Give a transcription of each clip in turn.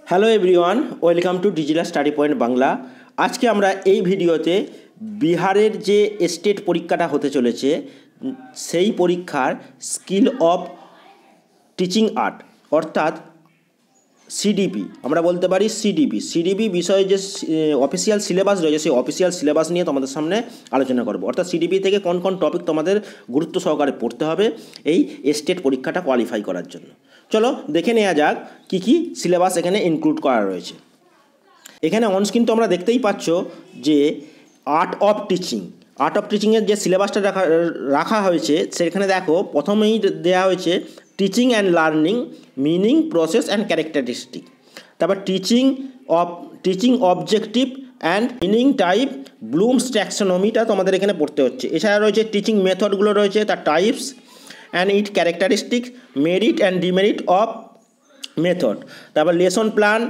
Hello everyone, welcome to digital study point Bangla. আজকে আমরা এই ভিডিওতে বিহারের যে স্টেট পরীক্ষাটা হতে চলেছে সেই পরীক্ষার স্কিল অফ টিচিং আর্ট অর্থাৎ সিডিপি, আমরা বলতে পারি সিডিপি বিষয়ে যে অফিসিয়াল সিলেবাস রয়েছে সেই অফিসিয়াল সিলেবাস নিয়ে তোমাদের সামনে আলোচনা করব। অর্থাৎ সিডিপি থেকে কোন কোন টপিক তোমাদের গুরুত্ব সহকারে পড়তে হবে এই স্টেট পরীক্ষাটা কোয়ালিফাই করার জন্য। চলো দেখে নেওয়া যাক কী কী সিলেবাস এখানে ইনক্লুড করা রয়েছে। এখানে অনস্ক্রিন তো আমরা দেখতেই পাচ্ছ যে আর্ট অফ টিচিংয়ের যে সিলেবাসটা রাখা হয়েছে সেখানে দেখো প্রথমেই দেওয়া হয়েছে teaching and learning, meaning, process and characteristic. তারপর teaching objective and meaning type, Bloom's ট্যাক্সোনমিটা তোমাদের এখানে পড়তে হচ্ছে। এছাড়া রয়েছে টিচিং মেথডগুলো রয়েছে, তার types and it characteristics, merit and demerit of method. তারপর lesson plan,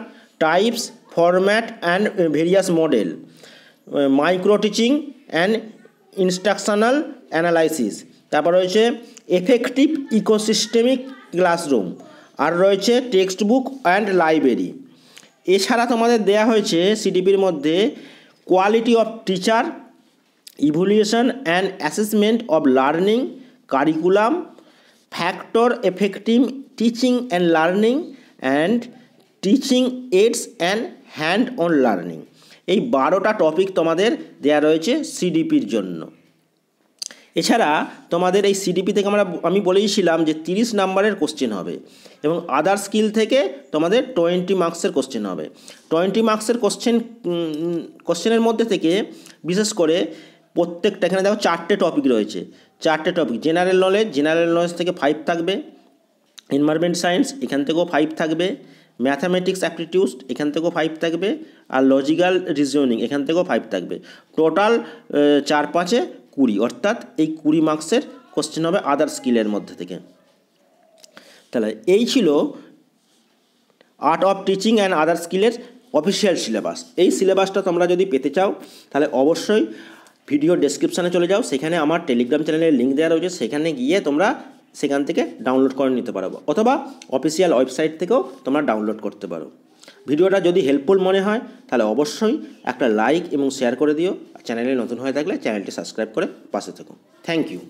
types, format and various model, micro teaching and instructional analysis. তারপর রয়েছে এফেক্টিভ ইকোসিস্টেমিক ক্লাসরুম, আর রয়েছে টেক্সট বুক অ্যান্ড লাইব্রেরি। এছাড়া তোমাদের দেয়া হয়েছে সিডিপির মধ্যে quality of teacher, evaluation and assessment of learning, curriculum, factor effective teaching and learning and teaching AIDS and hand on learning. এই 12টা topic তোমাদের দেয়া রয়েছে সিডিপির জন্য। এছাড়া তোমাদের এই সিডিপি থেকে আমি বলেইছিলাম যে 30 নাম্বারের কোশ্চেন হবে এবং আদার স্কিল থেকে তোমাদের 20 মার্কসের কোশ্চেন হবে। 20 মার্কসের কোশ্চেনের মধ্যে থেকে বিশেষ করে প্রত্যেকটা এখানে দেখো 4টে টপিক রয়েছে। 4টে টপিক জেনারেল নলেজ থেকে 5 থাকবে, এনভায়রনমেন্ট সায়েন্স এখান থেকেও 5 থাকবে, ম্যাথামেটিক্স অ্যাপটিটিউড এখান থেকেও 5 থাকবে, আর লজিক্যাল রিজনিং এখান থেকেও 5 থাকবে। টোটাল 4-5-এ 20, অর্থাৎ এই 20 মার্কসের কোশ্চেন হবে আদার স্কিলের মধ্যে থেকে। তাহলে এই ছিল art of teaching and other স্কিলের অফিসিয়াল সিলেবাস। এই সিলেবাসটা তোমরা যদি পেতে চাও তাহলে অবশ্যই ভিডিও ডেসক্রিপশানে চলে যাও, সেখানে আমার টেলিগ্রাম চ্যানেলের লিঙ্ক দেওয়া রয়েছে, সেখানে গিয়ে তোমরা সেখান থেকে ডাউনলোড করে নিতে পারো, অথবা অফিসিয়াল ওয়েবসাইট থেকেও তোমরা ডাউনলোড করতে পারো। ভিডিওটা যদি হেল্পফুল মনে হয় তাহলে অবশ্যই একটা লাইক এবং শেয়ার করে দিও। চ্যানেলে নতুন হয়ে থাকলে চ্যানেলটি সাবস্ক্রাইব করে পাশে থেকো। Thank you.